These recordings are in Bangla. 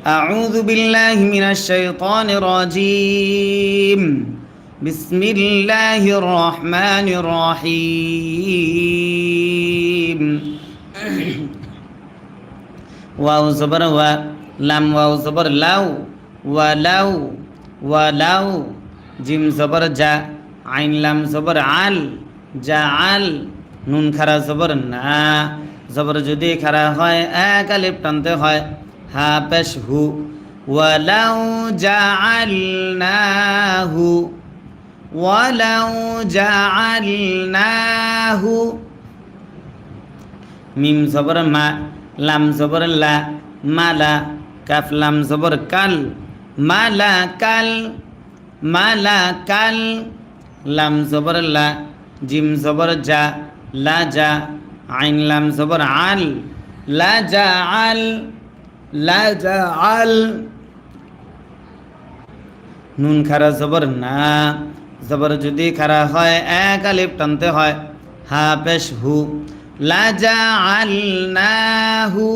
أعوذ بالله من الشيطان الرجيم بسم الله الرحمن الرحيم واو زبر و لام واو زبر لاو ولو ولو জিম জবর জা আইন লাম জবর আল জাআল নুন খারা জবর না জবর যদি খারা হয় এক আলিফ টানতে হয় হা পেশ হু ওয়ালাউ জাআলনাহু ওয়ালাউ জাআলনাহু মিম জবর মা লাম জবর লা মালা কাফ লাম জবর কাল মালা কাল মালাকাল লাম জবর লা জিম জবর জা লা জা আইন লাম জবর আল লা জা আল লা জা আল নুন খারা জবর না জবর যদি খারা হয় এক আলিফ টানতে হয় হা পেশ হু লা জা আল নাহু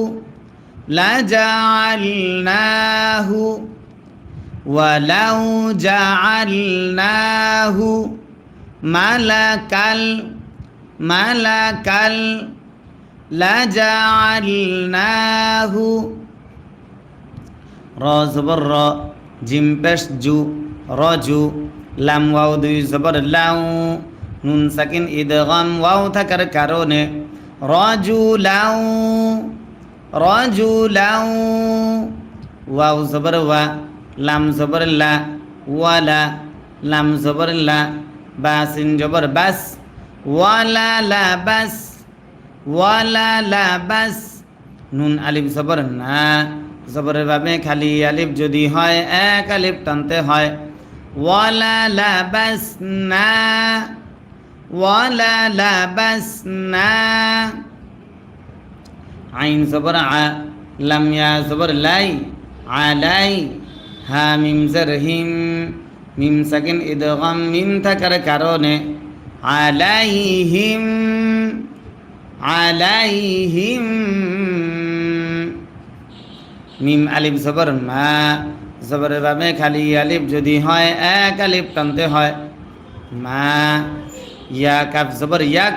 লা জা আল নাহু ولو جعلناه ملكا ملكا لجعلناه را زبر را জিম পেশ জু রজু লাম ওয়াও দুই জবর লাউ নুন সাকিন ইদগাম ওয়াও থাকার কারণে রজু লাউ রজু লাউ ওয়াও জবর ওয়া লাম জবর লা ওয়ালা লাম জবর লা বাসিন জবর বাস ওয়ালা লা বাস ওয়ালা লা বাস নুন আলিফ জবর না জবরের ভাবে খালি আলিফ যদি হয় এক আলিফ টানতে হয় ওয়ালা লা বাস না ওয়ালা লা বাস না আইন জবর আ লাম ইয়া জবর লাই আলাই হা মিম জের হিম মিম সাকিন ইদগাম মিম থাকার কারণে আলাইহিম আলাইহিম মিম আলিফ জবর মা জবরের ভাবে খালি আলিফ যদি হয় এক আলিফ টানতে হয় মা ইয়া কাফ জবর ইয়াক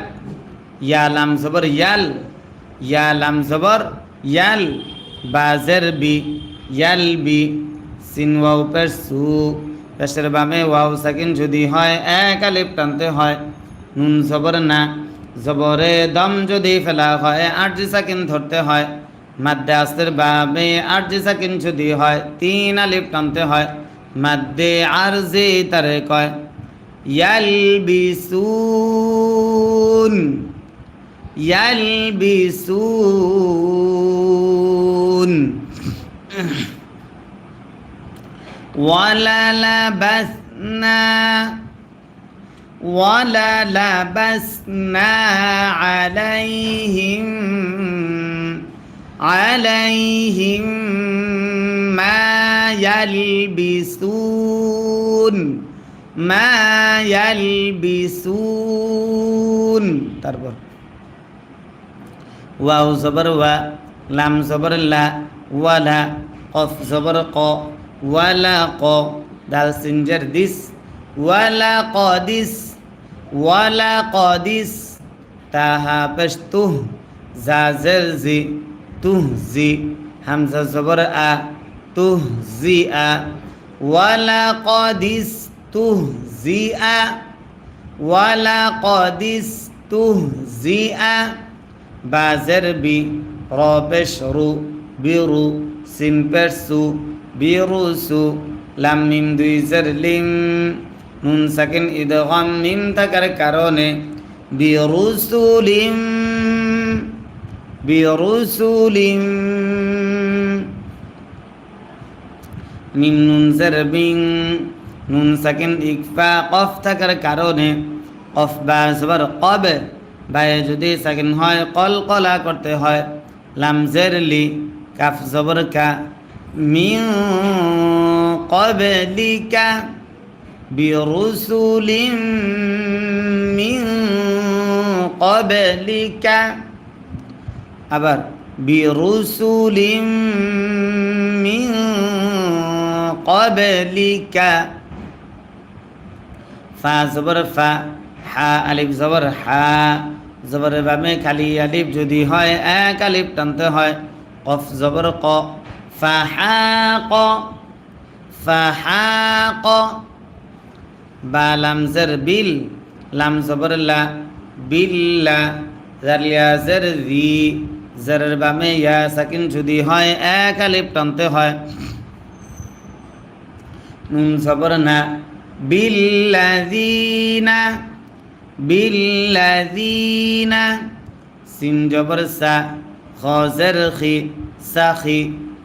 ইয়া লাম জবর ইয়াল ইয়া লাম জবর ইয়াল বাজের বি ইয়াল বি সিন ওয়াও পেশ সু পেশের বামে ওয়াও সাকিন যদি হয় এক আলিফ টানতে হয় নুন জবর না জবরে দম যদি ফেলা হয় আরজি সাকিন ধরতে হয় মাদ্দে আসের বামে আরজি সাকিন যদি হয় তিন আলিফ টানতে হয় মাদ্দে আরজি তারে কয় ইয়ালবিসুন ইয়ালবিসুন وللبسنا وللبسنا عليهم ما يلبسون ما يلبسون তারপর ওয়াও জবর ওয়া লাম জবর লা ওয়ালা কফ জবর ক ওয়ালা ক দাল সিনজার দিস ওয়ালা কদিস ওয়ালা কদিস তাহা পেশ তুহ জাজের জি তুহ জি হামজা জবর আ তুহ জি আ ওয়ালা কদিস তুহ জি আ ওয়ালা কদিস তুহ জি আ বাজের বি র পেশ রু বিরু সিন পেশ সু বিরুসু লাম মিম দুই জের লিম নুন সাকিন ইদগাম মিম থাকার কারণে বিরুসুলিম বিরুসুলিম মিম নুন জের বিং নুন সাকিন ইকফা কফ থাকার কারণে কফ বা জবর কব বায়ে যদি সাকিন হয় কলকলা করতে হয় লাম জের লি কাফ জবর কা মিন ক্বাবলিকা বিরুসুলিম মিন ক্বাবলিকা আবার বিরুসুলিম মিন ক্বাবলিকা ফা জবর ফা হা আলিফ জবর হা জবরের বামে খালি আলিফ যদি হয় এক আলিফ টানতে হয় কফ জবর ক ফাহাক ফাহাক বা লাম জের বিল লাম জবর লা বিল্লা জালিয়া জের রি জেরের বামে ইয়া সাকিন যদি হয় এক আলিফ টানতে হয় নুন জবর না বিল্লাযীনা বিল্লাযীনা সিন জবর সা খ জের খি সাখি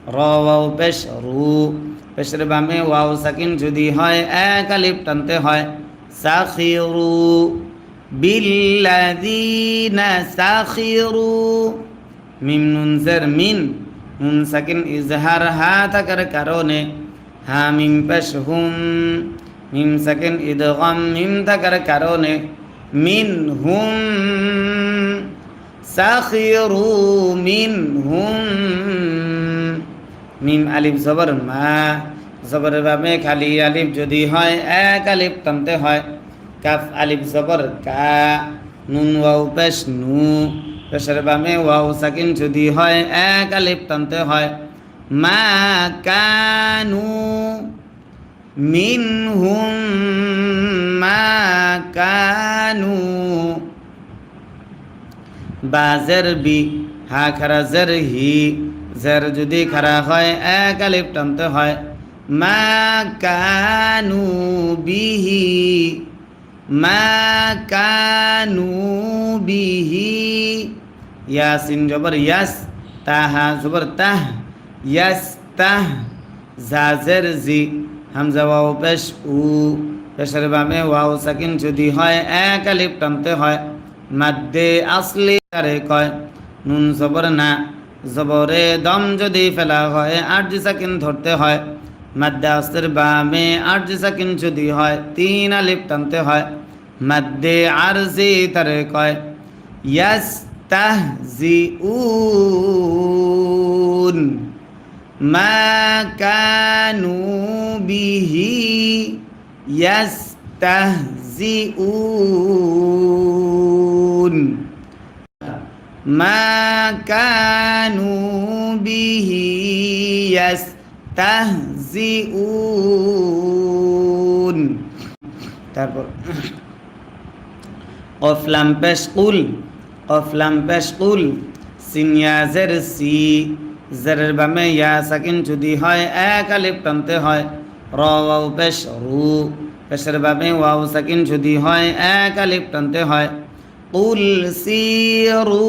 র ওয়াও পেশ রু পেশের বামে ওয়াও সাকিন যদি হয় এক আলিফ টানতে হয় সাখিরু বিল্লাযীনা সাখিরু মিম নুন জের মিন নুন সাকিন ইজহার হা থাকার কারণে হা মিম পেশ হুম মিম সাকিন ইদগাম মিম থাকার কারণে মিন হুম সাখিরু মিন হুম মিম আলিফ জবর মা জবরের বামে খালি আলিফ যদি হয় এক আলিফ টানতে হয় কাফ আলিফ জবর কা নুন ওয়াও পেশ নু পেশের বামে ওয়াও সাকিন যদি হয় এক আলিফ টানতে হয় মা কানু মিনহুম মা কানু বা জের বি হা খারা জের হি জের যদি খারা হয় এক আলিফ টানতে হয় মা কানু বিহি মা কানু বিহি ইয়াসিন জবর ইয়াস তাহা জবর তাহ ইয়াস তাহ জাজের জি হামজা ওয়াও পেশ উ পেশের বামে ওয়াও সাকিন যদি হয় এক আলিফ টানতে হয় মাদ্দে আসলি কারে কয় নুন জবর না জবরে দম যদি ফেলা হয় আরজি সাকিন ধরতে হয় মাদ্দে আসলের বামে আরজি সাকিন যদি হয় তিন আলিফ টানতে হয় মাদ্দে আরজি তারে কয় ইয়াস্তাহজিউন মা কানু বিহি ইয়াস্তাহজিউন মা কানু বিহি ইয়াস্তাহজিউন তারপর কফ লাম পেশ কুল কফ লাম পেশ কুল সিন ইয়া জের সি জেরের বামে ইয়া সাকিন যদি হয় এক আলিফ টানতে হয় র ওয়াও পেশ রু পেশের বামে ওয়াও সাকিন যদি হয় এক আলিফ টানতে হয় কুল সিরু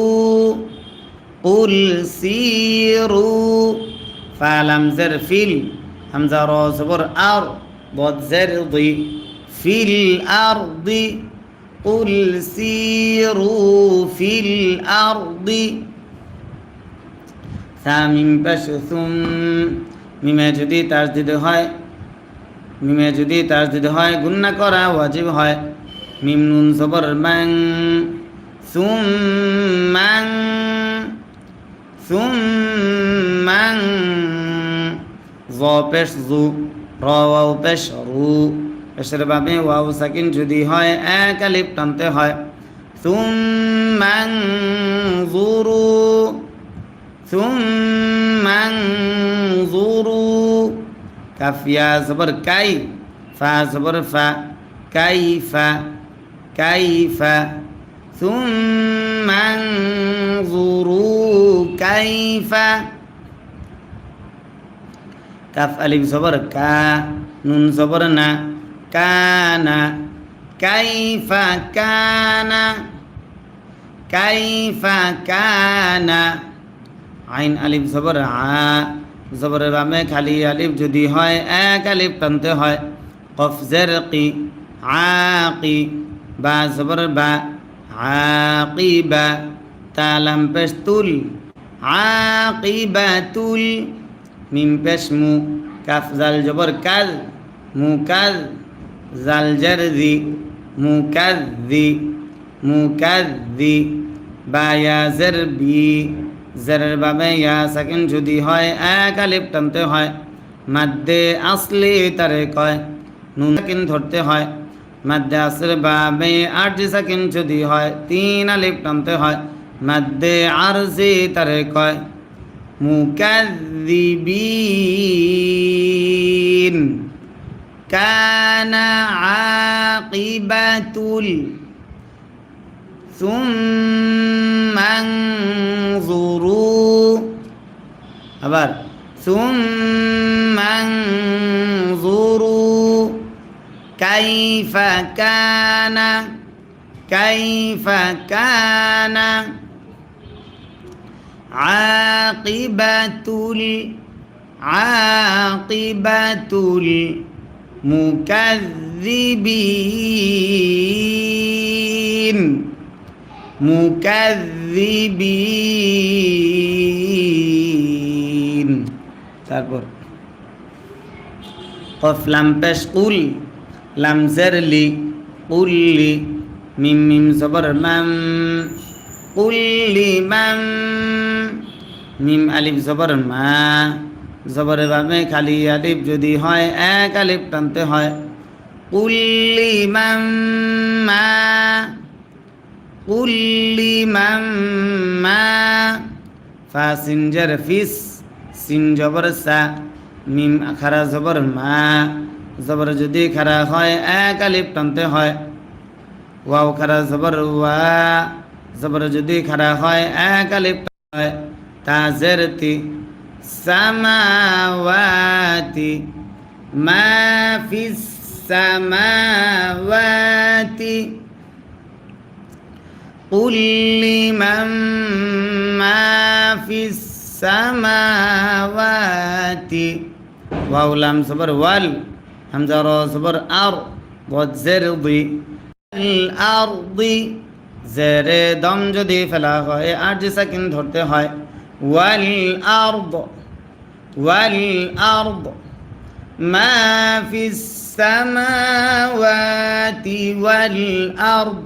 ফা লাম জের ফিল হামজা র জবর আর বদ জের দি ফিল আরদি قل سيروا في الأرض ثامن بش ثم মিমে যদি তাসদিদ হয় মিমে যদি তাসদিদ হয় গুণনা করা ওয়াজিব হয় মিম নুন জবর মান সুম্মান সুম্মান জ পেশ জু র ওয়াও পেশ রু পেশের বামে ওয়াও সাকিন যদি হয় এক আলিফ টানতে হয় সুম্মানজুরু কাফিয়া জবর কাই ফা জবর ফা কাইফা কাইফা সুম্মানজুরু কাইফা কাফ আলিফ জবর কা নুন জবর না কানা কাইফা কানা কাইফা কানা আইন আলিফ জবর আ জবরের বামে খালি আলিফ যদি হয় এক আলিফ টানতে হয় কফ জের কি আকি বা জবর বা আকিবা তালাম পেশ তুল আকিবাতুল মিম পেশ মু কাফ জাল জবর কাল মুকাল জাল জারদি মুকাদ্দি মুকাদ্দি বা ইয়া জারবি জারের বামে ইয়া সাকিন যদি হয় এক আলিফ টানতে হয় মাদ্দে আসলি তারে কয় নুন সাকিন ধরতে হয় মাদ্দে আসলে বাবে আরজি সাকিন যদি হয় 3 আলিফ টানতে হয় মাদ্দে আরজি তারে কয় মুকাযযিবিন কানা আকিবাতুল সুম্মা আনজুরু আবার সুম্মা আনজুরু কাইফা কানা আকিবাতুল মুকাযযিবিন তারপর কফ লাম পেশ কুল লাম জের লি কুল্লি মিম মিম জবর মাম কুল্লি মাম মিম আলিফ জবর মা জবরের ভাবে খালি আলিফ যদি হয় 1 আলিফ টানতে হয় কুল্লি মাম মা কুল্লি মাম মা ফা সিনজার ফিস সিন জবর সা মিম খারা জবর মা জবর যদি খারা হয় 1 আলিফ টানতে হয় ওয়াও খারা জবর ওয়া জবর যদি খারা হয় 1 আলিফ টানতে হয় তা জের তি সামাওয়াতি মা ফিস সামাওয়াতি قل لمن ما في السماوات واو لام صبر وال همزة را صبر أر والزرض الأرض زر دم যদি ফেলা হয় আর যে সাকিন ধরতে হয় والأرض ما في السماوات والأرض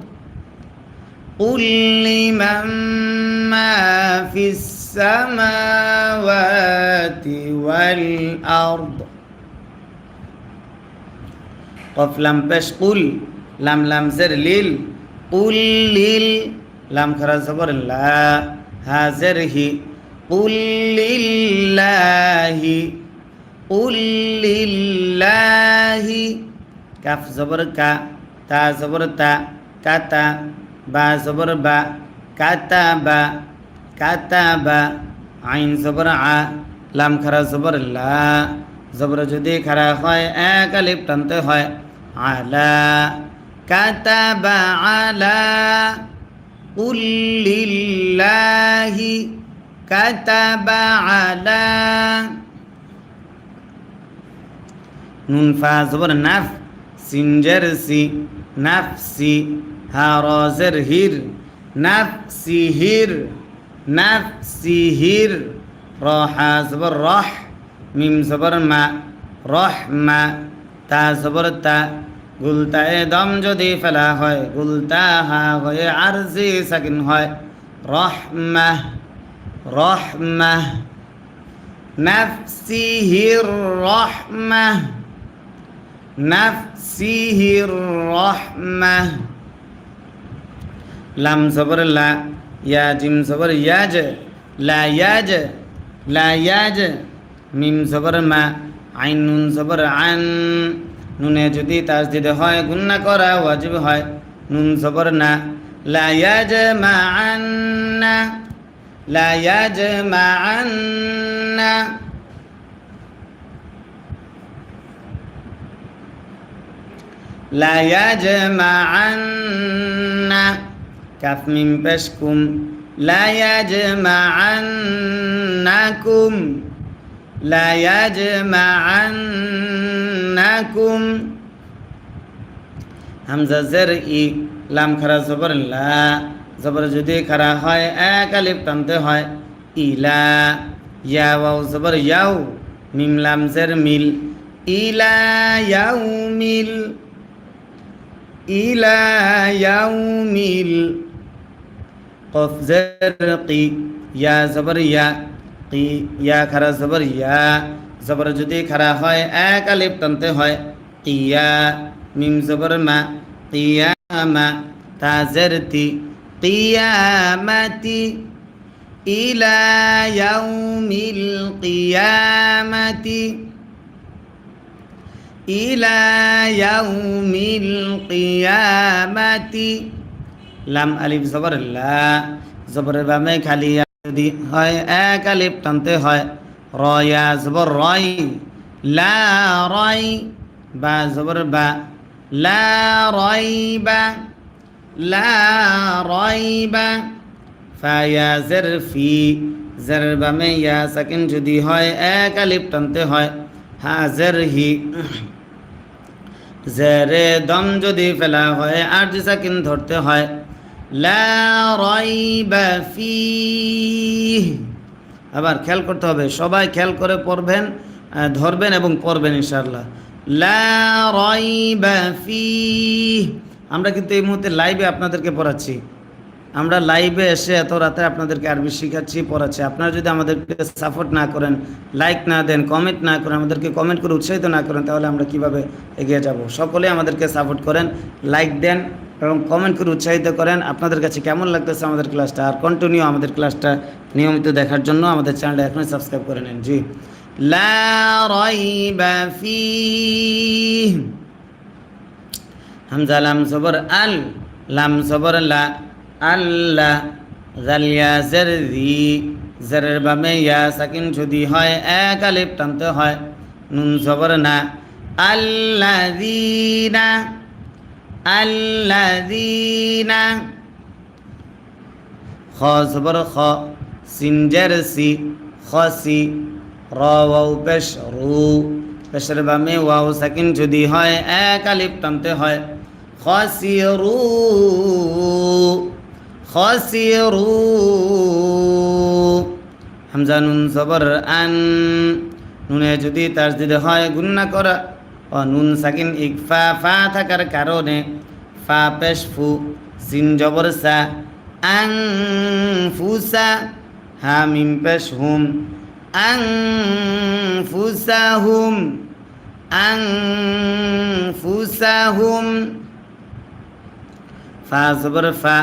قل لمن ما في السماوات والأرض قف لم بش قل لم لم زر ليل قل ليل لم خرا زبر لا ها زره قل لله كف زبر كا تا زبر تا كاتا বা জবর বা কাতাবা আইন জবর আ লাম খারা জবর লা জবর যদি খারা হয় 1 আলিফ টানতে হয় আলা কাতাবা আলা কুল্লিল্লাহি কাতাবা আলা নুন ফা জবর নাফ সিনজার সি নাফসি হারা জের হির নাফসিহির রহা জবর রহ মিম জবর মা রহমা তা জবর তা গুলতায়ে দম যদি ফেলা হয় গুলতা হা হয়ে আরজি সাকিন হয় রহমা নাফসিহির রহমা লাম জবর লা ইয়া জিম জবর ইয়াজ লা ইয়াজ মিম জবর মা আইন নুন জবর আন নুনে যদি তাসদিদ হয় গুন্না করা ওয়াজিব হয় নুন জবর না লা ইয়াজ মা আন্না لا يجمعن كاف من بشكم لا يجمعنكم হামজা জের ই লাম খারা জবর লা জবর যদি খারা হয় 1 আলিফ টানতে হয় ইলা ইয়া ওয়াও জবর ইয়াউ মিম লাম জের মিল ইলা ইয়াউমিল কফ জের কি ইয়া জবর ইয়া কি ইয়া খারা জবর ইয়া জবর যদি খাড়া হয় এক আলিফ টানতে হয় কিয়া মিম জবর মা কিয়ামা তা জের তি কিয়ামাতি ইলা ইয়াউমিল কিয়ামাতি ইলা ইয়াউমিল কিয়ামাতি লাম আলিফ জবর লা জবরের বামে খালি যদি হয় এক আলিফ টানতে হয় রয়া জবর রয় লা রয় বা জবর বা লা রয়বা লা রয়বা ফায়া জের ফি জের বামে ইয়া সাকিন যদি হয় এক আলিফ টানতে হয় হাজের হি জেরে দম যদি ফেলা হয় আর যে সাকিন ধরতে হয় লা রাইবা ফিহ। আবার খেয়াল করতে হবে, সবাই খেয়াল করে পড়বেন, ধরবেন এবং পড়বেন ইনশাআল্লাহ। লা রাইবা ফিহ। আমরা কিন্তু এই মুহূর্তে লাইভে আপনাদেরকে পড়াচ্ছি, আমরা লাইভে এসে এত রাতে আপনাদেরকে আরবি শেখাচ্ছি, পড়াচ্ছি। আপনারা যদি আমাদেরকে সাপোর্ট না করেন, লাইক না দেন, কমেন্ট না করেন, আমাদেরকে কমেন্ট করে উৎসাহিত না করেন, তাহলে আমরা কিভাবে এগিয়ে যাব? সকলে আমাদেরকে সাপোর্ট করেন, লাইক দেন এবং কমেন্ট করে উৎসাহিত করেন। আপনাদের কাছে কেমন লাগতেছে আমাদের ক্লাসটা, আর কন্টিনিউ আমাদের ক্লাসটা নিয়মিত দেখার জন্য আমাদের চ্যানেলটা এখনই সাবস্ক্রাইব করে নেন। জি, লা রাইবা ফীহ। হামজা লাম জবর আল, লাম জবর লা, আল্লাহ জালিয়া জের জি, জেরের বামে ইয়া সাকিন যদি হয় এক আলিফ টানতে হয় নুন জবর না আল্লাযীনা আল্লাযীনা খ জবর খ সিন জের সি খসি র ওয়াও পেশ রু, পেশের বামে ওয়াও সাকিন যদি হয় এক আলিফ টানতে হয় খসিরু খসিরু। হামজা নুন জবর আন, নুনে যদি তাসদিদ হয় গুন্না করা ও নুন সাকিন ইকফা ফা থাকার কারণে ফা পেশ ফু, সিন জবর সা আং ফুসা, হা মিম পেশ হুম আং ফুসাহুম আং ফুসাহুম। ফা জবর ফা,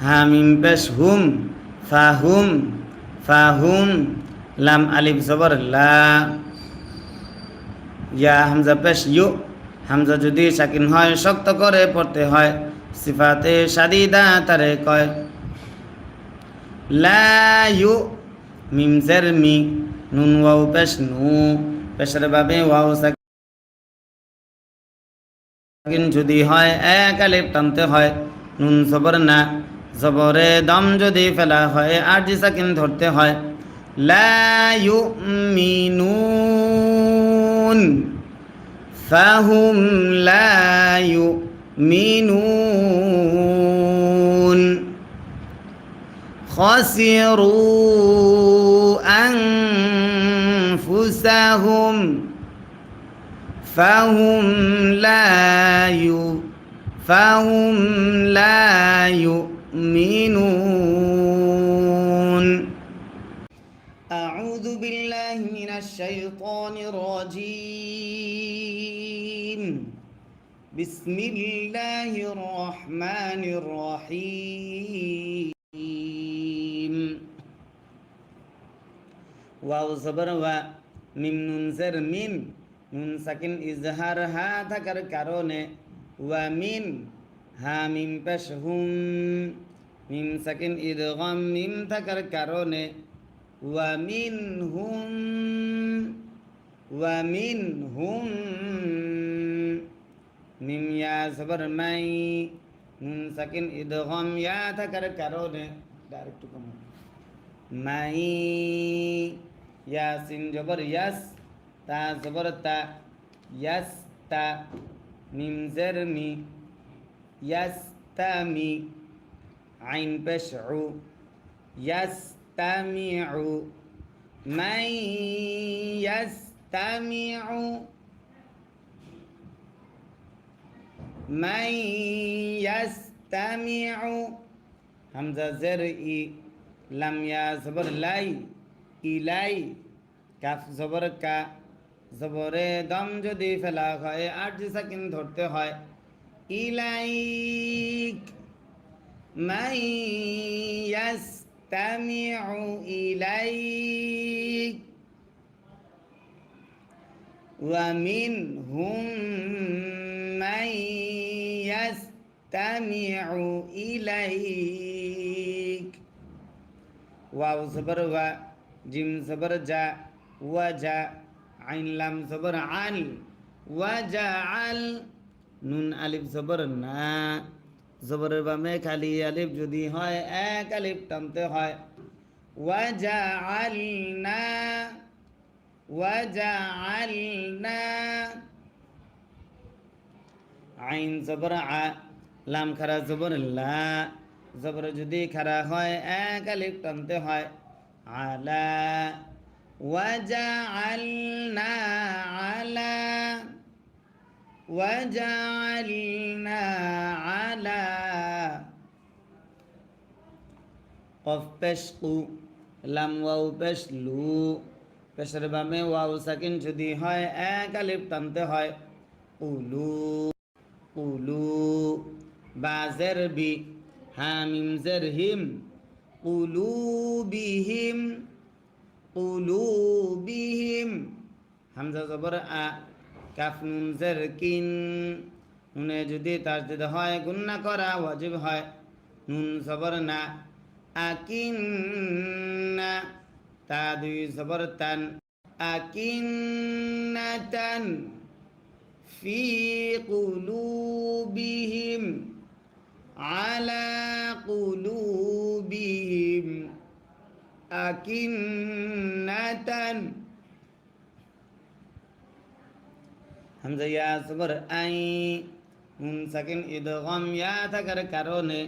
হা মিম পেশ হুম ফাহুম ফাহুম। লাম আলিফ জবর লা, ইয়া হামজা পেশ ইউ, হামজা যদি সাকিন হয় শক্ত করে পড়তে হয়, সিফাতে শাদিদা তারে কয়। লা ইউ মিম জের মি, নুন ওয়াও পেশ নু, পেশের বাবে ওয়াও সাকিন যদি হয় এক আলিফ টানতে হয় নুন জবর না, জবরে দম যদি ফেলা হয় আর জি সাকিন ধরতে হয় লা ইউমিনুন ফাহুম লা ইউমিনুন খাসিরু আনফুসাহুম ফাহুম লা يؤمنون. أعوذ بالله من الشيطان الرجيم. بسم الله الرحمن الرحيم. واو زبر وا মিম নুন জের মিন, নুন সাকিন ইজহার হা থাকার কারণে ওয়া মিন, হা মিম পেশ হুম, মিম সাকিন ইদগাম মিম থাকার কারণে ওয়া মিন হুম ওয়া মিন হুম। মিম ইয়া জবর মাই, নুন সাকিন ইদগাম ইয়া থাকার কারণে ডাইরেক্ট কম মাই, ইয়াসিন জবর ইয়াস, তা জবর তা, ইয়াস তা, মিম জের মি, ইয়াস্তামি, আইন পেশ উ, ইয়াস্তামিউ, মান ইয়াস্তামিউ, মান ইয়াস্তামিউ। হামজা জের ই, লাম ইয়া জবর লাই, ইলাই, কাফ জবর কা, জবরে দম যদি ফেলা হয় আরজি সাকিন ধরতে হয় ইলাইক মান ইয়াস্তামিউ ইলাইক ওয়া মিনহুম মান ইয়াস্তামিউ ইলাইক ওয়াও জবর ওয়া জিম জবর জা ওয়া জা আইন লাম জবর আল ওয়া জা আল নুন আলিফ জবর না জবরের বামে খালি আলিফ যদি হয় এক আলিফ টানতে হয় ওয়া জা আল না ওয়া জা আল না আইন জবর আ লাম খারা জবর লা জবর যদি খারা হয় এক আলিফ টানতে হয় আলা ওয়াজআলনা আলা ওয়াজআলনা আলা কফ পেশকু লাম ওয়াও পেশলু পেশের বামে ওয়াও সাকিন যদি হয় এক আলিফ টানতে হয় উলু উলু বাজের বি হামিম জের হিম কুলুবিহিম কুলুবিহিম হামজা জবর আ কাফ নুন জের কিন নুনে যদি তাসদিদ হয় গুন্না করা ওয়াজিব হয় নুন জবর না আকিন না তা দুই জবর তান আকিন্নাতান ফি কুলুবিহিম على قلوبهم أكنة হামজা ইয়া জবর আই নুন সাকিন ইদগাম ইয়া থাকার কারণে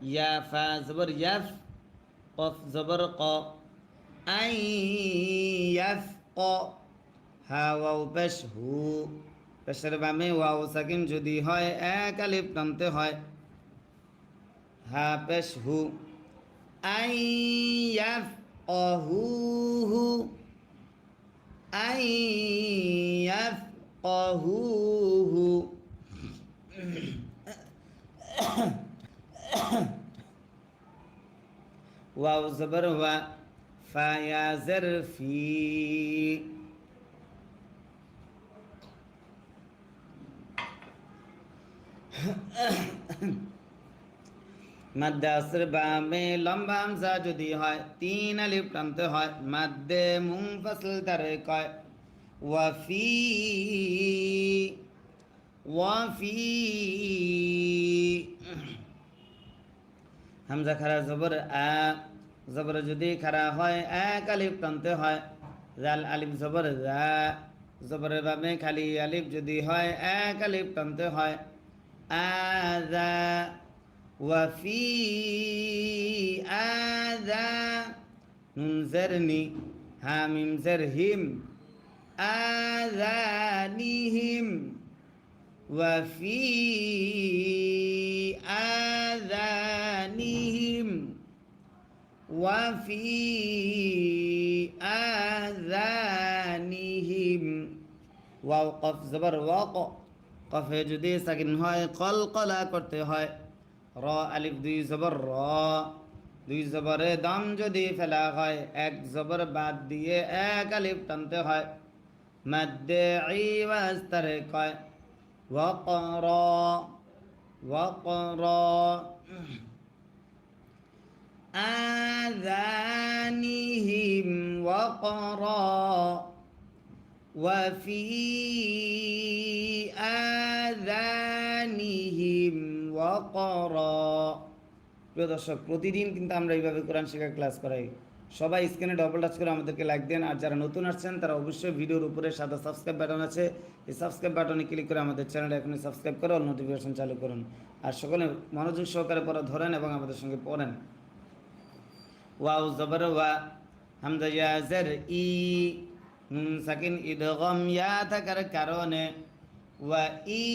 ইয়া ফা জবর ইয়াফ কফ জবর ক আই ইয়াফ ক হা ওয়াও পেশ হু পেশের বামে ওয়াও সাকিন যদি হয় এক আলিফ টানতে হয় হা পেশ হু আই ইয়াফ অহুহু আই ইয়াফ অহুহু ওয়াও জবর ওয়া ফা ইয়া জের ফি মাদ্দে আসর বামে লম্বা হামজা যদি হয় তিন আলিফ টানতে হয় মাদ্দে মুনফাসিল তারে কয় ওয়াফি ওয়াফি হামজা খারা জবর আ জবর যদি খারা হয় এক আলিফ টানতে হয় জাল আলিফ জবর জা জবরের বামে খালি আলিফ যদি হয় এক আলিফ টানতে হয় আযা وفي آذى نون زرني هاميم زرهم آذانهم وفي آذانهم وفي آذانهم واو قف زبر وق قف যদি সাকিন হয় কলকলা করতে হয় র আলিফ দুই জবর র দুই জবরে দম যদি ফেলা হয় এক জবর বাদ দিয়ে এক আলিফ টানতে হয় মাদ্দে ইওয়াজ তারে কয় ওয়াকর ওয়াকর আযানিহিম ওয়াকর وفي آذانهم وقرا প্রিয় দর্শক প্রতিদিন কিন্তু আমরা এইভাবে কোরআন শেখার ক্লাস করাই সবাই স্ক্রিনে ডবল টাচ করে আমাদেরকে লাইক দেন আর যারা নতুন আসছেন তারা অবশ্যই ভিডিওর উপরে সাদা সাবস্ক্রাইব বাটন আছে এই সাবস্ক্রাইব বাটনে ক্লিক করে আমাদের চ্যানেল এখনই সাবস্ক্রাইব করে অল নোটিফিকেশন চালু করুন আর সকলে মনোযোগ সহকারে পড়া ধরেন এবং আমাদের সঙ্গে পড়েন ওয়াও জবর ওয়া হামজা ইয়া জের ই নুন সাকিন ইদগাম ইয়া থাকার কারণে ওয়া ই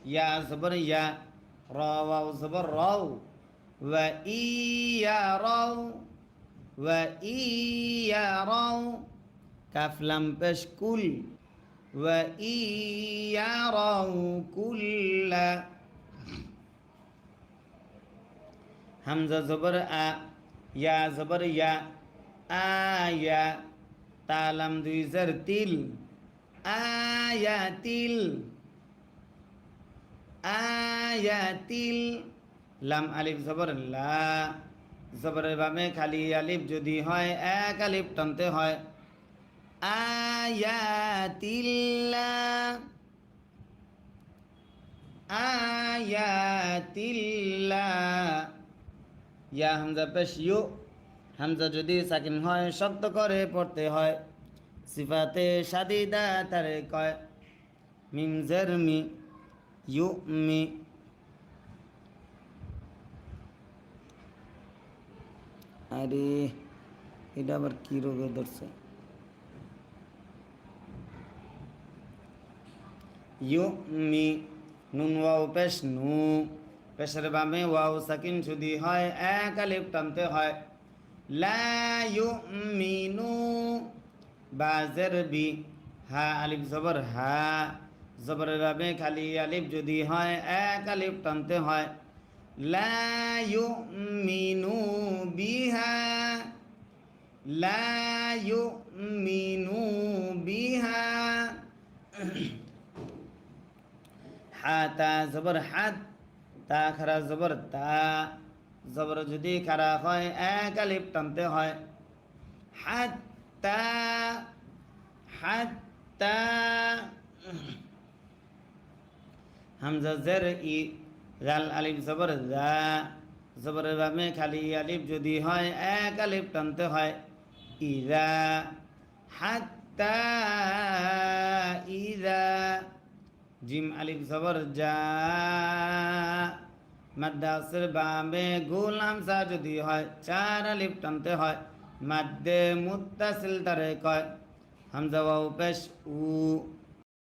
ইয়া জবর ইয়া র ওয়াও জবর রাও ওয়া ইয়া রাও ওয়া ইয়া রাও কাফ লাম পেশ কুল ওয়া ইয়ারাউ কুল্লা হামজা জবর আ ইয়া জবর ইয়া আয়া তালাম দুই জের তিল আয়াতিল আয়াতিল লাম আলিফ জবর লা জবরের বামে খালি আলিফ যদি হয় এক আলিফ টানতে হয় আয়াতিল্লাহ আয়াতিল্লাহ ইয়া হামজা পেশ ইউ হামজা যদি সাকিন হয় শব্দ করে পড়তে হয় সিফাতে শাদিদা তারে কয় মিম জের মি ইউ মি আরে এটা আবার কি রোগে ধরছে ইউ মি নুন ওয়াও পেশ নু পেশের বামে ওয়াও সাকিন যদি হয় এক আলিফ টানতে হয় লা ইউমিনু বাজের বি হা আলিফ জবর হা জবরের বামে খালি আলিফ যদি হয় এক আলিফ টানতে হয় লা ইউমিনু বিহা লা ইউমিনু বিহা হাতা জবর হাত তা খারা জবর তা জবর যদি খারা হয় এক আলিফ টানতে হয় হাত্তা হাত্তা হামজা জের ই জাল আলিফ জবর জা জবরের বামে খালি আলিফ যদি হয় এক আলিফ টানতে হয় ইজা হাত্তা ইজা জিম আলিফ জবর জা মাদ্দাসের বামে গোল হামজা যদি হয় চার আলিফ টানতে হয় মাদ্দে মুত্তাসিল তারে কয় হামজা ওয়াও পেশ উ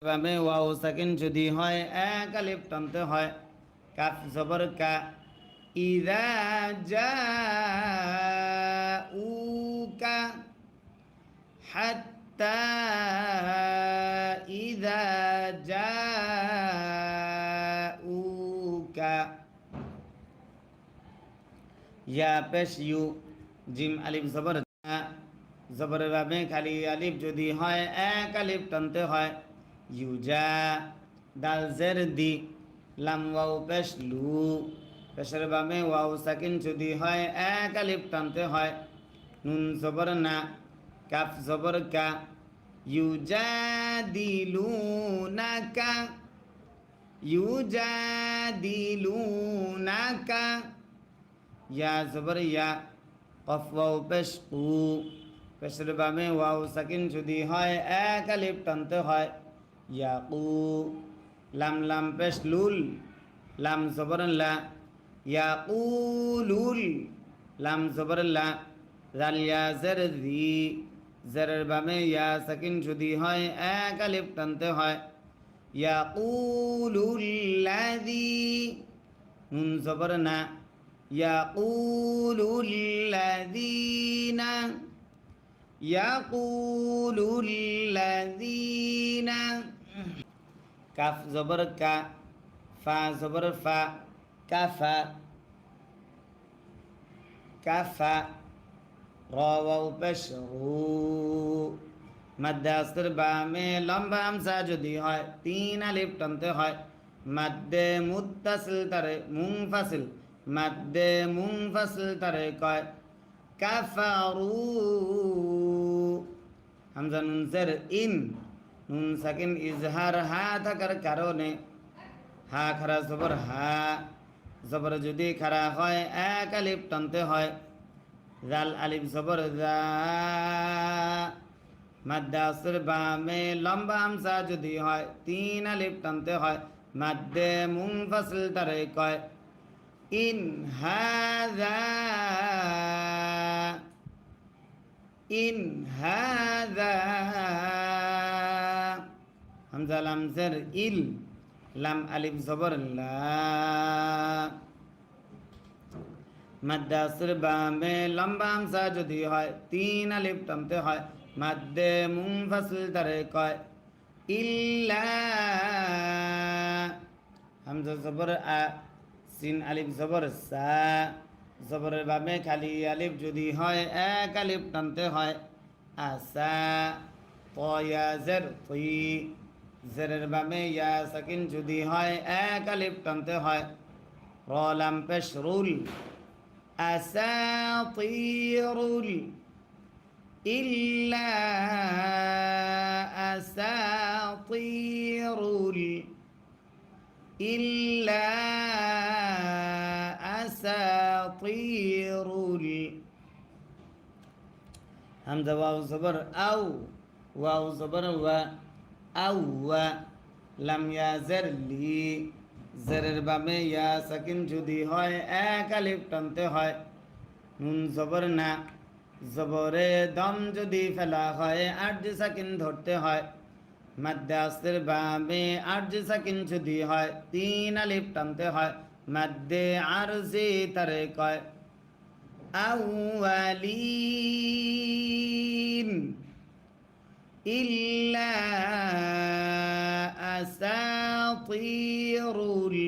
বামে ওয়াও সাকিন যদি হয় এক আলিফ টানতে হয় কাফ জবর কা ইযা জাউকা হাত্তা ইযা জাউকা ইয়া পেশ ইউ জিম আলিফ জবর জবরের বামে খালি আলিফ যদি হয় এক আলিফ টানতে হয় ইউজা দাল জের দি লাম ওয়াও পেশ লু পেশের বামে ওয়াও সাকিন যদি হয় এক আলিফ টানতে হয় নুন জবর না কাফ জবর কা ইউজাদিলুনাকা ইউজাদিলুনাকা ইয়া জবর ইয়া কফ ওয়াও পেশ কু পেশের বামে ওয়াও সাকিন যদি হয় এক আলিফ টানতে হয় ইয়াকু লাম লাম পেশ লুল লাম জবর লা ইয়াকুলুল লাম জবর লা জাল ইয়া জের জি জেরের বামে ইয়া সাকিন যদি হয় এক আলিফ টানতে হয় ইয়াকুলুল্লাযী নুন জবর না ইয়াকুলুল্লাযীনা ইয়াকুলুল্লাযীনা কাফ জবর কা ফা জবর ফা কাফা কাফা র ওয়াও পেশ রু মাদ্দাসের বামে লম্বা হামজা যদি হয় তিন আলিফ টানতে হয় মাদ্দে মুত্তাসিল তারে মুনফাসিল মাদ্দে মুনফাসিল তারে কয় কাফারু হামজা নুন জের ইন নুন সাকিন ইজহার হা থাকার কারণে হা খারা জবর হা জবর যদি খারা হয় এক আলিফ টানতে হয় জাল আলিফ জবর জা মাদ্দাসের বামে লম্বা হামজা যদি হয় তিন আলিফ টানতে হয় মাদ্দে মুনফাসিল তারে কয় ইন হাযা ইন হাযা হামজা লাম জের ইল লাম আলিফ জবর লা মাদ্দাসের বামে লম্বা হামজা যদি হয় তিন আলিফ টানতে হয় মাদ্দে মুনফাসিল তারে কয় ইল্লা হামজা জবর আ সিন আলিফ জবর সা জবরের বামে খালি আলিফ যদি হয় এক আলিফ টানতে হয় আসা তয়া জের তুই জেরের বামে ইয়া সাকিন যদি হয় এক আলিফ টানতে হয় রলাম পেশ রুল আসাতিরুল ইল্লা আসাতিরুল إلا أساطير همزة واو زبر أو واو زبر و أو لم يزر لي জেরের বামে ইয়া সাকিন যদি হয় এক আলিফ টানতে হয় নুন জবর না জবরে দম যদি ফেলা হয় আট সাকিন ধরতে হয় মাদ্দে আসরের বামে আরজি সাকিন যদি হয় তিন আলিফ টানতে হয় মাদ্দে আরজি তারে কয় আউয়ালিন ইল্লা আসাতিরুল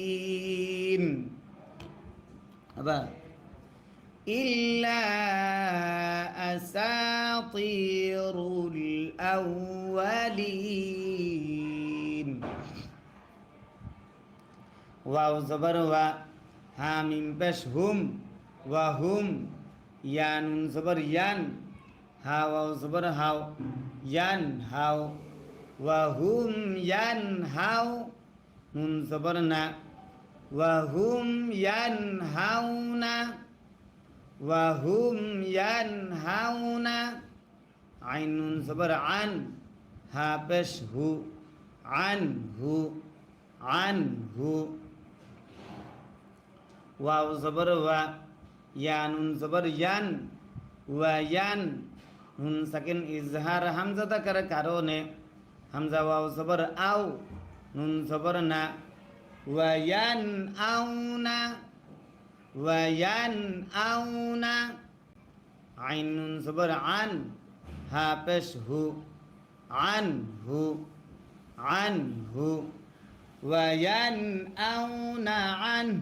আউয়ালিন আবার إلا أساطير الأولين واو زبر و حاميم بش هم وهم يان زبر يان ها واو زبر هاو يان هاو وهم ين هاو نون زبر نا وهم ينهون وهم ينهون عين زبر عن ها بش هو عنه عنه واو زبر و يا نون زبر ين وين نون ساكن إظهار همزة تكر كارونه همزة واو زبر أو نون زبر نا وينأون وينأون عين صبر عن ها بش هو عنه عنه وينأون عنه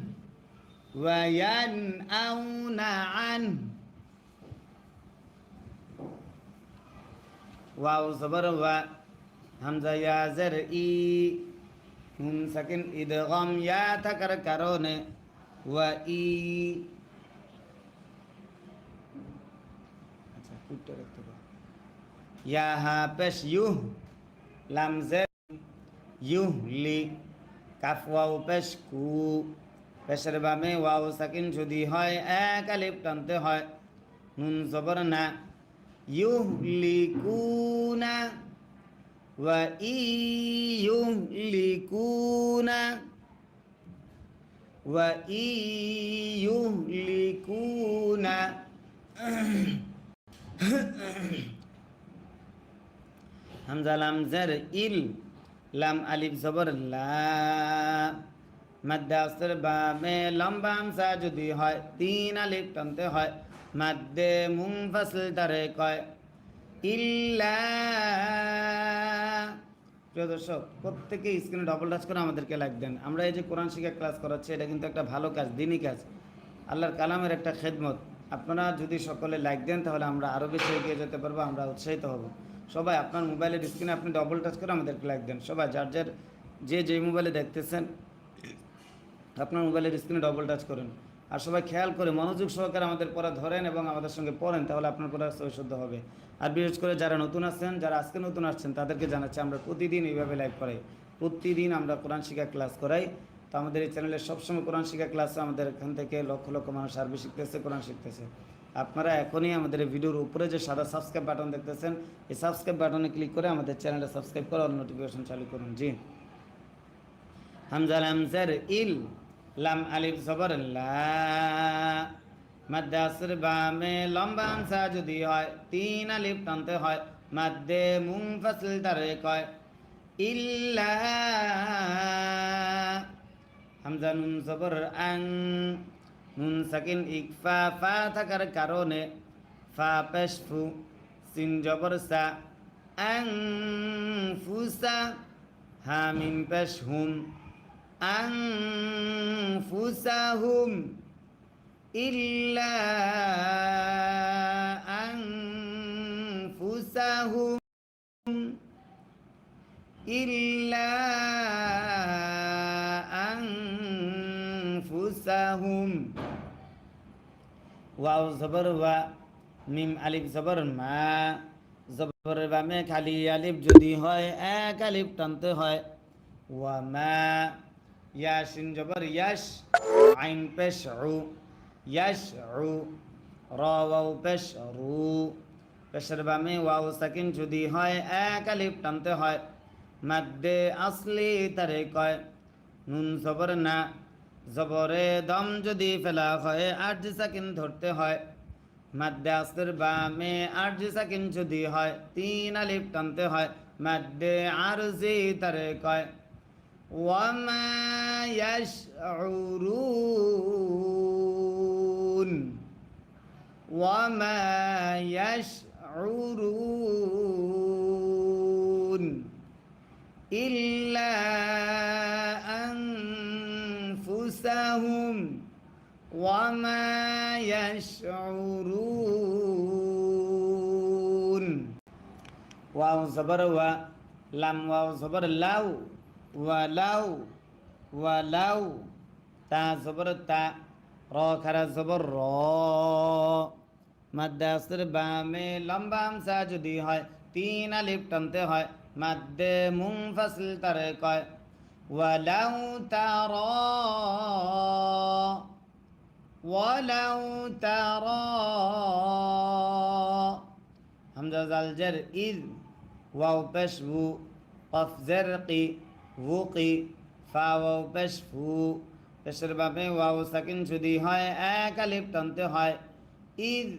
وينأون عنه واو صبر و همزة يا زرئي নুন সাকিন ইদগাম ইয়া থাকার কারণে ওয়া ই আচ্ছা কুটটা রাখতে পারো ইয়া হা পেশ ইউ লাম জে ইউহলি কাফ ওয়াও পেশ কু পেশের বামে ওয়াও সাকিন যদি হয় এক আলিফ টানতে হয় নুন জবর না ইউহলিকুনা وَإِيُهْلِكُونَ وَإِيُهْلِكُونَ হামজা লাম জের ইল লাম আলিফ জবর লা মাদ্দে আসর বামে লম্বা হামজা যদি হয় তিন আলিফ টানতে হয় মাদ্দে মুনফাসিল তারে কয় ইল্লা প্রিয় দর্শক প্রত্যেকে স্ক্রিনে ডবল টাচ করে আমাদেরকে লাইক দেন। আমরা এই যে কোরআন শিক্ষা ক্লাস করাচ্ছি এটা কিন্তু একটা ভালো কাজ, দিনই কাজ, আল্লাহর কালামের একটা খেদমত। আপনারা যদি সকলে লাইক দেন তাহলে আমরা আরও বেশি এগিয়ে যেতে পারবো, আমরা উৎসাহিত হব। সবাই আপনার মোবাইলের স্ক্রিনে আপনি ডবল টাচ করে আমাদেরকে লাইক দেন। সবাই যার যার যে মোবাইলে দেখতেছেন আপনার মোবাইলের স্ক্রিনে ডবল টাচ করুন। আর সবাই খেয়াল করে মনোযোগ সহকারে আমাদের পড়া ধরেন এবং আমাদের সঙ্গে পড়েন, তাহলে আপনার পড়া সহিশুদ্ধ হবে। আর বিশেষ করে যারা নতুন আসছেন, যারা আজকে নতুন আসছেন তাদেরকে জানাচ্ছি আমরা প্রতিদিন এইভাবে লাইভ করাই, প্রতিদিন আমরা কোরআন শিক্ষা ক্লাস করাই। তো আমাদের এই চ্যানেলে সবসময় কোরআন শিক্ষা ক্লাসে আমাদের এখান থেকে লক্ষ লক্ষ মানুষ আরবি শিখতেছে, কোরআন শিখতেছে। আপনারা এখনই আমাদের ভিডিওর উপরে যে সাদা সাবস্ক্রাইব বাটন দেখতেছেন, এই সাবস্ক্রাইব বাটনে ক্লিক করে আমাদের চ্যানেলে সাবস্ক্রাইব করে অল নোটিফিকেশন চালু করুন। জি হামজা লামজার ইল লাম আলিফ জবর লা মাদ্দে আসর বামে লম্বা হামজা যদি হয় তিন আলিফ টানতে হয় মাদ্দে মুনফাসিল তারে কয় ইল্লা হামজা নুন জবর আং নুন সাকিন ইকফা ফা থাকার কারণে ফা পেশ ফু সিন জবর সা আং ফুসা হা মিম পেশ হুম আং ফুসাহুম ইল্লা আং ফুসাহুম ইল্লা আং ফুসাহুম ওয়াও জবর ওয়া মিম আলিফ জবর মা জবরের বামে খালি আলিফ যদি হয় এক আলিফ টানতে হয় ওয়া মা ইয়াসিন জবর ইয়াশ আইন পেশ উ ইয়াশ উ র ওয়াও পেশ রু পেশের বামে ওয়াও সাকিন যদি হয় এক আলিফ টানতে হয় মাদ্দে আসলি তারে কয় নুন জবর না জবরে দম যদি ফেলা হয় আরজি সাকিন ধরতে হয় মাদ্দে আসলের বামে আরজি সাকিন যদি হয় তিন আলিফ টানতে হয় মাদ্দে আরজি তারে কয় ওয়ামা ইয়াশউরুন ওয়ামা ইয়াশউরুন ইল্লা আনফুসাহুম ওয়ামা ইয়াশউরুন ওয়াও জবর ওয়া লাম ওয়াও জবর লাউ ওয়ালাউ ওয়ালাউ তা জবর তা র খারা জবর র মাদ্দে আসলের বামে লম্বা হামজা যদি হয় তিন আলিফ টানতে হয় মাদ্দে মুনফাসিল তারে কয় ওয়ালাউ তারা ওয়ালাউ তারা হামজা জাল জার ইজ ওয়াও পেশ উ কফ জার কি ওকি ফা ওয়াও পেশ ফু পেশের বামে ওয়াও সাকিন যদি হয় এক আলিফ টানতে হয় ইজ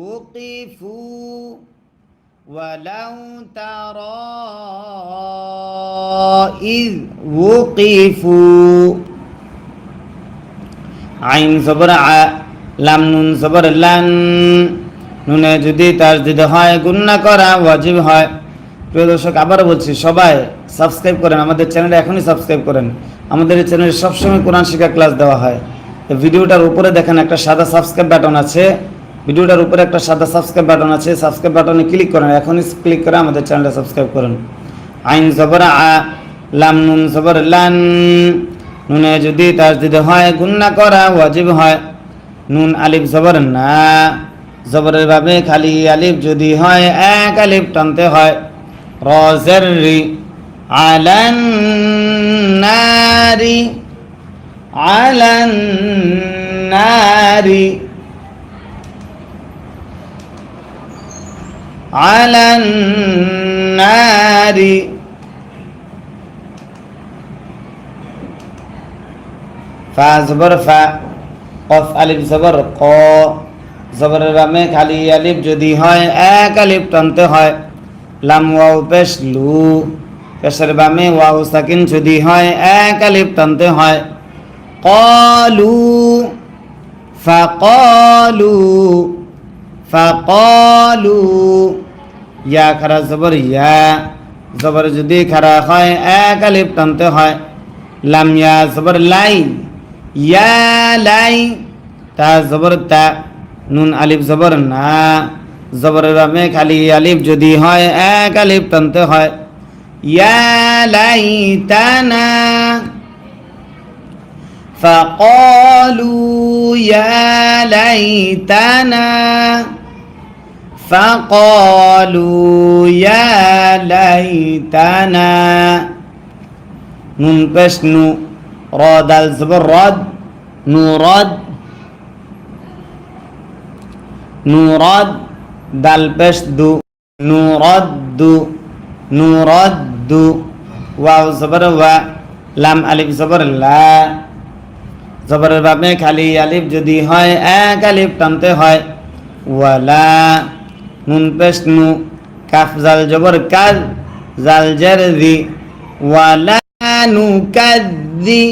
ওকিফু ওয়ালাউ তারা ইজ ওকিফু আইন জবর আ লাম নুন জবর লান নুনে যদি তাসদিদ হয় গুণনা করা ওয়াজিব হয় প্রিয় দর্শক আবার বলছি সবাই সাবস্ক্রাইব করেন আমাদের চ্যানেলে এখনই সাবস্ক্রাইব করেন আমাদের এই চ্যানেলে সবসময় কোরআন শিক্ষা ক্লাস দেওয়া হয় ভিডিওটার উপরে দেখেন একটা সাদা সাবস্ক্রাইব বাটন আছে ভিডিওটার উপরে একটা সাদা সাবস্ক্রাইব বাটন আছে সাবস্ক্রাইব বাটনে ক্লিক করেন এখনই ক্লিক করে আমাদের চ্যানেলটা সাবস্ক্রাইব করেন আইন জবর আ লাম নুন জবর লান নুনে যদি তাসদিদ হয় গুণনা করা ওয়াজিব হয় নুন আলিফ জবর না জবরের ভাবে খালি আলিফ যদি হয় এক আলিফ টানতে হয় র জের রি আলান নারি আলান নারি আলান নারি ফা জবর ফা কফ আলিফ জবর ক জবরের বামে খালি আলিফ যদি হয় এক আলিফ টানতে হয় লাম ওয়াও পেশ লু পেশের বামে ওয়াও সাকিন যদি হয় এক আলিফ টানতে হয় ক্বালু ফাক্বালু ফাক্বালু ইয়া খারা জবর ইয়া জবর যদি খারা হয় এক আলিফ টানতে হয় লাম ইয়া জবর লাই ইয়া লাই তা জবর তা নুন আলিফ জবর না জবরের বামে খালি আলিফ যদি হয় এক আলিফ টানতে হয় ইয়া লাইতানা ফাক্বালু ইয়া লাইতানা ফাক্বালু ইয়া লাইতানা নুন পেশ নু র দাল জবর রদ নুরদ নুরদ দাল পেশ দু নুরদ্দু নুরদ্দু ওয়াও জবর ওয়া লাম আলিফ জবর লা জবরের বামে খালি আলিফ যদি হয় এক আলিফ টানতে হয় ওয়ালা নুন পেশ নু কাফ জাল জবর কাজ জাল জার দি ওয়ালা নু কাযযি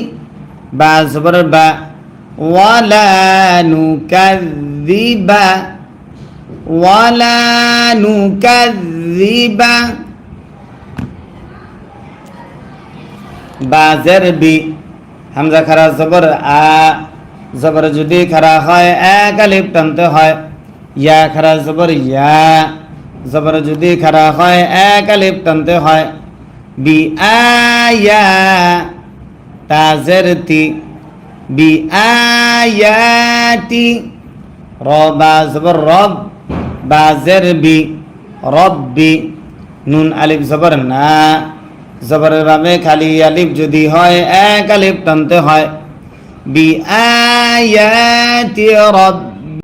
বা জবর বা ওয়ালা নুকাযযিবা ওয়ালা নুকাযযিবা বাজের বি হামজা খারা জবর আ জবর যদি খারা হয় এক আলিফ টানতে হয় ইয়া খারা জবর ইয়া জবর যদি খারা হয় এক আলিফ টানতে হয় বি আয়া তাজের তি বি আয়াতি রবা জবর রব বাজের বি রব্বি নুন আলিফ জবর না জবরের বামে খালি আলিফ যদি হয় এক আলিফ টানতে হয় বি আয়াতি রব্বি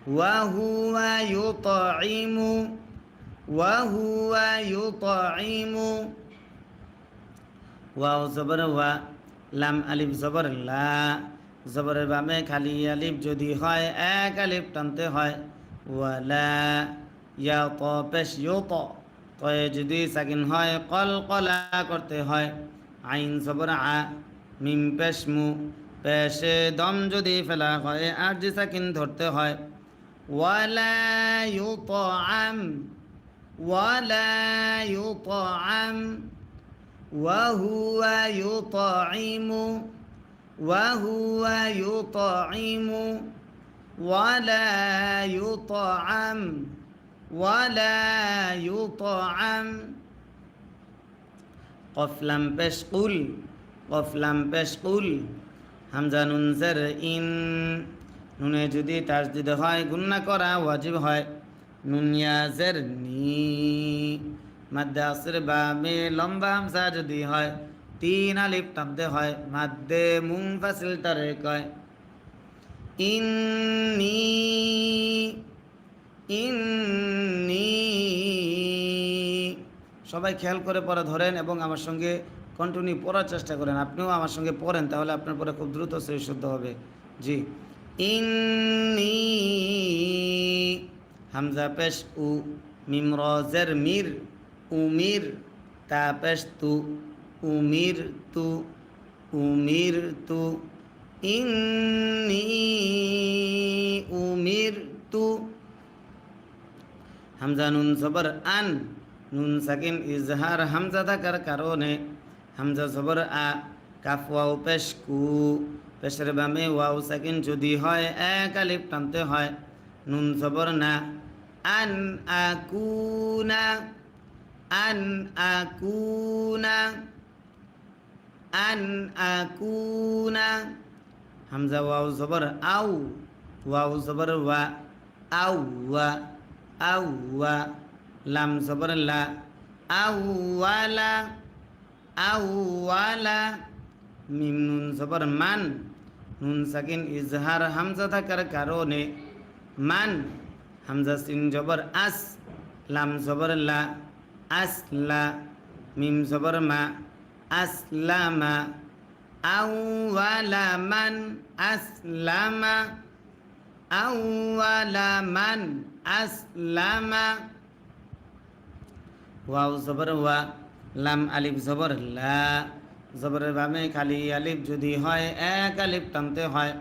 ওয়া হুয়া ইউতঈমু ওয়া হুয়া ইউতঈমু ওয়াও জবর ওয়া লাম আলিফ জবর লা জবরের বামে খালি আলিফ যদি হয় এক আলিফ টানতে হয় ওয়ালা ইয়া ত পেশ ইউত তয়ে যদি সাকিন হয় কলকলা করতে হয় আইন জবর আ মিম পেশ মু পেশে দম যদি ফেলা হয় আর যে সাকিন ধরতে হয় ওয়ালা ইউতআম ওয়ালা ইউতআম وهو يطعم وهو يطعم ولا يطعم ولا يطعم قف لم পেশ قل قف لم পেশ قل হামজা নুন জের ইন নুনে যদি তাসদিদ হয় গুন্না করা ওয়াজিব হয় নুন ইয়া জের নি মাদ্দে আসর বামে লম্বা হামজা যদি হয় তিন আলিফ টানতে হয় মাদ্দে মুনফাসিল তারে কয় ইন্নী ইন্নী সবাই খেয়াল করে পড়া ধরেন এবং আমার সঙ্গে কন্টিনিউ পড়ার চেষ্টা করেন আপনিও আমার সঙ্গে পড়েন তাহলে আপনার পড়া খুব দ্রুত শুদ্ধ হবে জি ইন্নী হামজা পেশ উ মিম রজের মির উমির তা পেশ তু উমির তু ইন্নী উমির তু হামজা নুন জবর আন নুন সাকিন ইজহার হামজা থাকার কারণে হামজা জবর আ কাফ ওয়াও পেশ কু পেশের বামে ওয়াও সাকিন যদি হয় এক আলিফ টানতে হয় নুন জবর না আন আকুনা আন আকুনা আন আকুনা হামজা ওয়াও জবর আউ ওয়াও জবর ওয়া আউ ওয়া আউ ওয়া লাম জবর লা আউ ওয়ালা আউ ওয়ালা মিম নুন জবর মান নুন সাকিন ইজহার হামজা থাকার কারণে মান হামজা সিন জবর আস লাম জবর লা আসলা মিম জবর মা আসলামা আউওয়ালা মান আসলামা আউওয়ালা মান আসলামা ওয়াও জবর ওয়া লাম আলিফ জবর লা জবরের বামে খালি আলিফ যদি হয় এক আলিফ টানতে হয়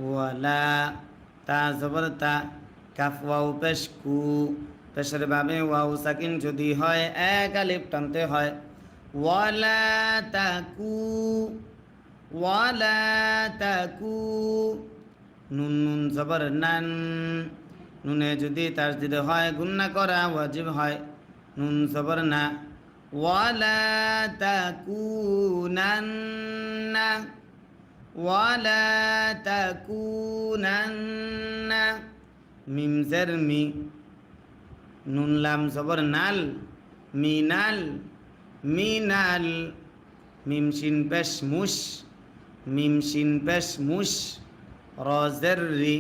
ওয়ালা তা জবর তা কাফ ওয়াও পেশ কু পেশের বামে ওয়াও সাকিন যদি হয় এক আলিফ টানতে হয় ওয়ালা তাকু ওয়ালা তাকু নুন নুন জবর নান নুনে যদি তাসদিদ হয় গুন্না করা ওয়াজিব হয় নুন জবর না ওয়ালা তাকুনান্না ওয়ালা তাকুনান্না মিম জের মি নুন লাম জবর নাল মিনাল মিনাল মিম শিন পেশ মুশ মিম শিন পেশ মুশ রজের রি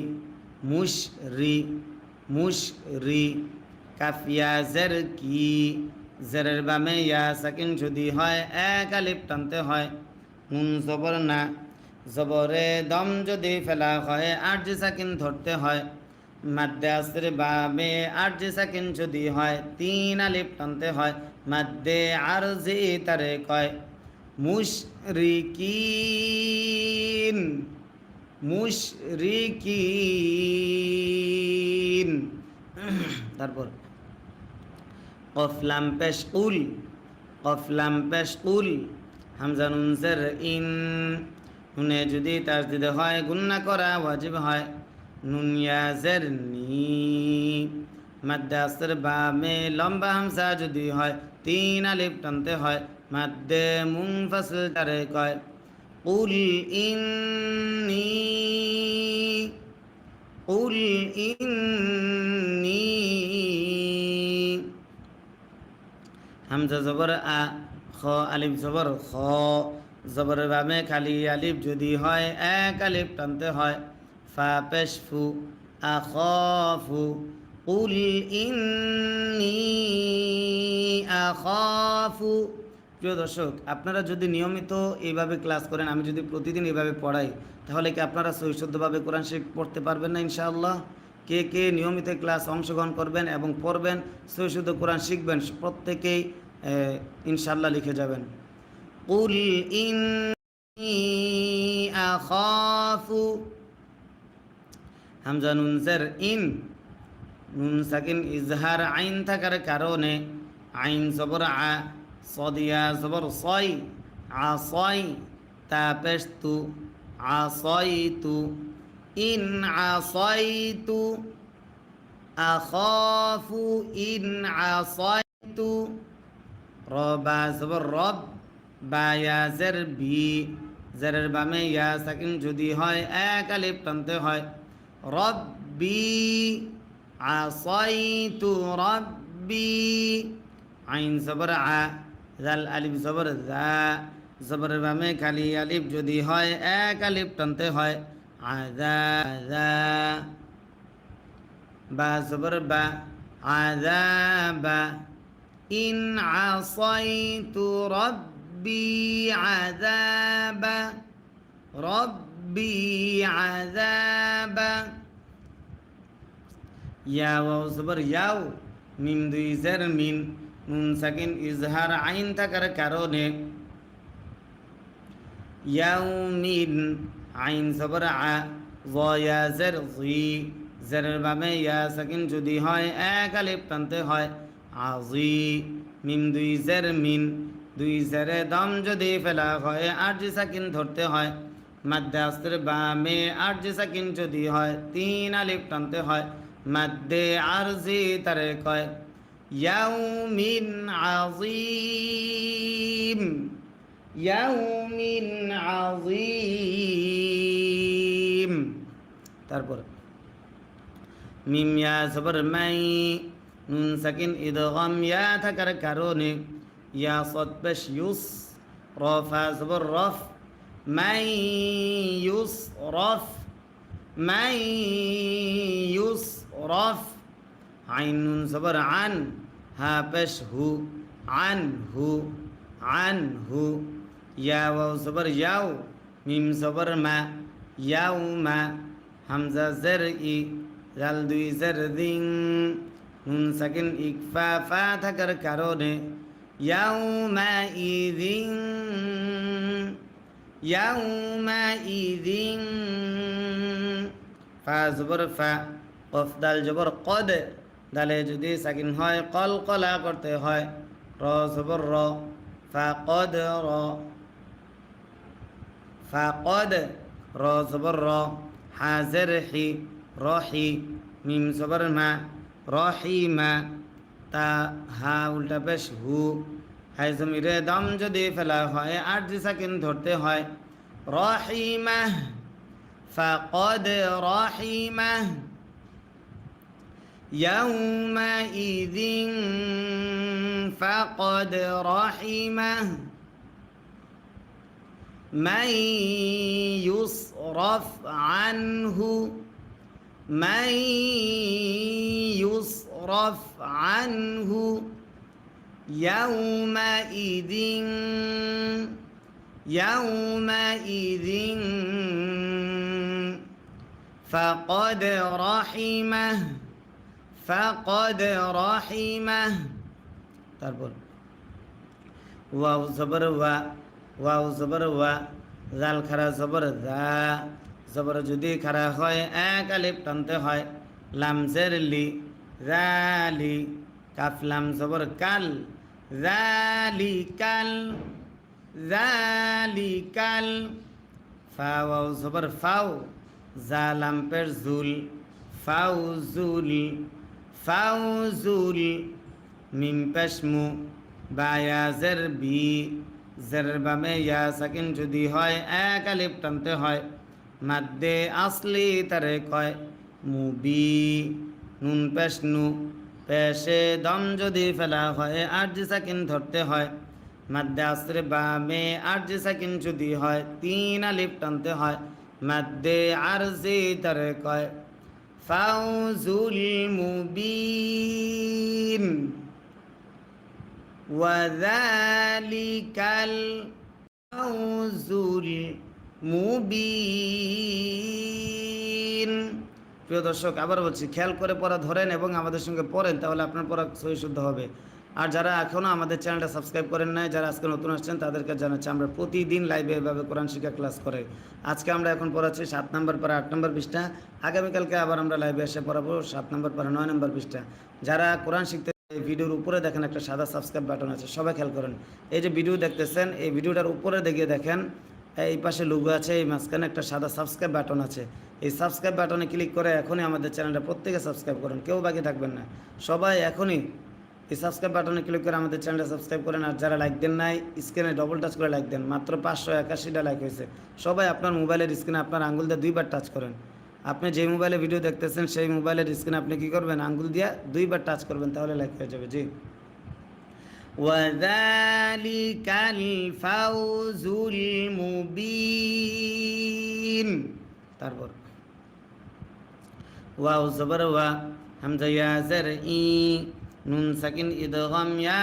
মুশ রি কাফিয়া জের কি জেরের বামে ইয়া সাকিন যদি হয় এক আলিফ টানতে হয় নুন জবর না জবরে দম যদি ফেলা হয় আর যে সাকিন ধরতে হয় মাদ্দে আসর বামে আর যে সাকিন যদি হয় তিন আলিফ টানতে হয় মাদ্দে আরজি তারে কয় মুশরিকিন মুশরিকিন। তারপর কফ লাম পেশ উল, কফ লাম পেশ উল, হামজা নুন জের ইন, নুনে যদি তাসদিদে হয় গুন্না করা ওয়াজিব হয়। নুন ইয়া জের নি, মাদ্দে আসর বা মে লম্বা হামজা যদি হয় 3 আলিফ টানতে হয়। মাদ্দে মুনফাসিল তারে কয়। কুল ইন্নী, কুল ইন্নী, হামজা জবর আ, খ আলিফ জবর খ, জবর বামে খালি আলিফ যদি হয় 1 আলিফ টানতে হয়। ফা পেশ ফু, আখাফু, কুল ইন্নী আখাফু। প্রিয় দর্শক, আপনারা যদি নিয়মিত এইভাবে ক্লাস করেন, আমি যদি প্রতিদিন এইভাবে পড়াই, তাহলে কি আপনারা সহিষ্ণুভাবে কোরআন শরীফ পড়তে পারবেন না ইনশাআল্লাহ? কে কে নিয়মিত ক্লাস অংশগ্রহণ করবেন এবং পড়বেন, সহিষ্ণু কোরআন শিখবেন, প্রত্যেকেই ইনশাআল্লাহ লিখে যাবেন। কুল ইন্নী আখাফু, হামজা নুন জের ইন, নুন সাকিন ইজহার আইন থাকার কারণে আইন জবর আ, সদিয়া জবর সয়, আসয়, তা পেশ তু, আসয়তু, ইন আসয়তু, আখাফু ইন আসয়তু। রবা জবর রব, বা ইয়া জের বি, জেরের বামে ইয়া সাকিন যদি হয় 1 আলিফ টানতে হয়। রব্বি, আসাইতু রব্বি, আইন জবর আ, জাল আলিফ জবর জা, জবরের বামে খালি আলিফ যদি হয় 1 আলিফ টানতে হয়। আযা, আযা, বা জবর বা, আযাবা, ইন আসাইতু রব্বি আযাবা, রব্বি আযাবা। ইয়া ওয়াও জবর ইয়াও, মিম দুই জের মিন, নুন সাকিন ইজহার আইন থাকার কারণে ইয়াউমিন, আইন জবর আ, ইয়া জের জি, জেরের বামে ইয়া সাকিন যদি হয় 1 আলিফ টানতে হয়। আজি, মিম দুই জের মিন, দুই জেরে দম যদি ফেলা হয় 8 সাকিন ধরতে হয়। মাদ্দে আসর বামে 8 সাকিন যদি হয় 3 আলিফ টানতে হয়। মাদ্দে আরজি তারে কয়। ইয়াউমিন আজিম, ইয়াউমিন আজিম। তারপর মিম ইয়া জবর মাই, নুন সাকিন ইদগাম ইয়া থাকার কারণে ইয়া সদ পেশ ইউস, রফা জবর রফ, মাই ইউস রফ, মাই ইউস রফ। আইন নুন জবর আন, হা পেশ হু, আন হু, আন হু। ইয়া ওয়াও জবর ইয়াও, মিম জবর মা, ইয়াও মা, হামজা জের ই, জাল দুই জের দিন, নুন সাকিন ইকফা ফা থাকার কারণে ইয়াউমা ইযিন, ইয়াউমা ইযিন। ফা জবর ফা, কফ দাল জবর কদ, দালে যদি সাকিন হয় কলকলা করতে হয়। র জবর র, ফা কদ র, ফা কদ, র জবর র, হা জের হি, রহি, মিম জবর মা, রহিমা, তা হা উল্টা পেশ হু, হাই জমিরে দম যদি ফেলা হয় 8 সাকিন ধরতে হয়। রহিমা, ফাকদ রহিমা। ইয়াউমাইযিন ফাকদ রহিমা। মান ইউসরাফ আনহু, মান ইউসরাফ আনহু। ইয়াউমাইযিন, ইয়াউমাইযিন ফাকদ রহিমাহ, ফাকদ রহিমাহ। তারপর ওয়াও জবর ওয়া, ওয়াও জবর ওয়া, জাল খারা জবর জা, জবর যদি খাড়া হয় এক আলিফ টানতে হয় লাম জের লি জালি কাফ লাম জবর কাল জালিকাল জালিকাল ফাও জবর ফাও জালাম পের জুল ফাউজুল ফাউজুল মিম পেশমু বায়া জের বি জের বামে ইয়া সাকিন যদি হয় এক আলিফ টানতে হয় মাদ্দে আসলি তারে কয় মুবি নুন পেশনু পেশে দম যদি ফেলা হয় আরজি সাকিন ধরতে হয় মাদ্দে আসরে বামে আরজি সাকিন যদি হয় তিন আলিফ টানতে হয় মাদ্দে আরজি তারে কয় ফাউজুল মুবিন ওয়াযালিকাল ফাউজুল মুবিন। প্রিয় দর্শক আবার বলছি, খেয়াল করে পড়া ধরেন এবং আমাদের সঙ্গে পড়েন, তাহলে আপনার পড়া সহি শুদ্ধ হবে। আর যারা এখনও আমাদের চ্যানেলটা সাবস্ক্রাইব করেন নাই, যারা আজকে নতুন আসছেন তাদেরকে জানাচ্ছি আমরা প্রতিদিন লাইভে এভাবে কোরআন শিক্ষা ক্লাস করে। আজকে আমরা এখন পড়াচ্ছি 7 নম্বর পারা 8 নম্বর পৃষ্ঠা। আগামীকালকে আবার আমরা লাইভে এসে পড়াবো 7 নম্বর পারা 9 নম্বর পৃষ্ঠা। যারা কোরআন শিখতে ভিডিওর উপরে দেখেন একটা সাদা সাবস্ক্রাইব বাটন আছে, সবাই খেয়াল করেন। এই যে ভিডিও দেখতেছেন, এই ভিডিওটার উপরে দেখিয়ে দেখেন এই পাশে লোগো আছে, এই মাঝখানে একটা সাদা সাবস্ক্রাইব বাটন আছে। এই সাবস্ক্রাইব বাটনে ক্লিক করে এখনই আমাদের চ্যানেলটা প্রত্যেকে সাবস্ক্রাইব করেন, কেউ বাকি থাকবেন না, সবাই এখনই এই সাবস্ক্রাইব বাটনে ক্লিক করে আমাদের চ্যানেলটা সাবস্ক্রাইব করেন। আর যারা লাইক দেন নাই, স্ক্রিনে ডবল টাচ করে লাইক দেন, মাত্র 581টা লাইক হয়েছে। সবাই আপনার মোবাইলের স্ক্রিনে আপনার আঙ্গুল দিয়ে 2বার টাচ করেন। আপনি যে মোবাইলে ভিডিও দেখতেছেন সেই মোবাইলের স্ক্রিনে আপনি কী করবেন, আঙ্গুল দিয়ে 2বার টাচ করবেন, তাহলে লাইক হয়ে যাবে। জি, ওয়াযালিকাল ফাউজুল মুবিন। তারপর ওয়াও জবর ওয়া, হামজা ইয়া জের ই, নুন সাকিন ইদগাম ইয়া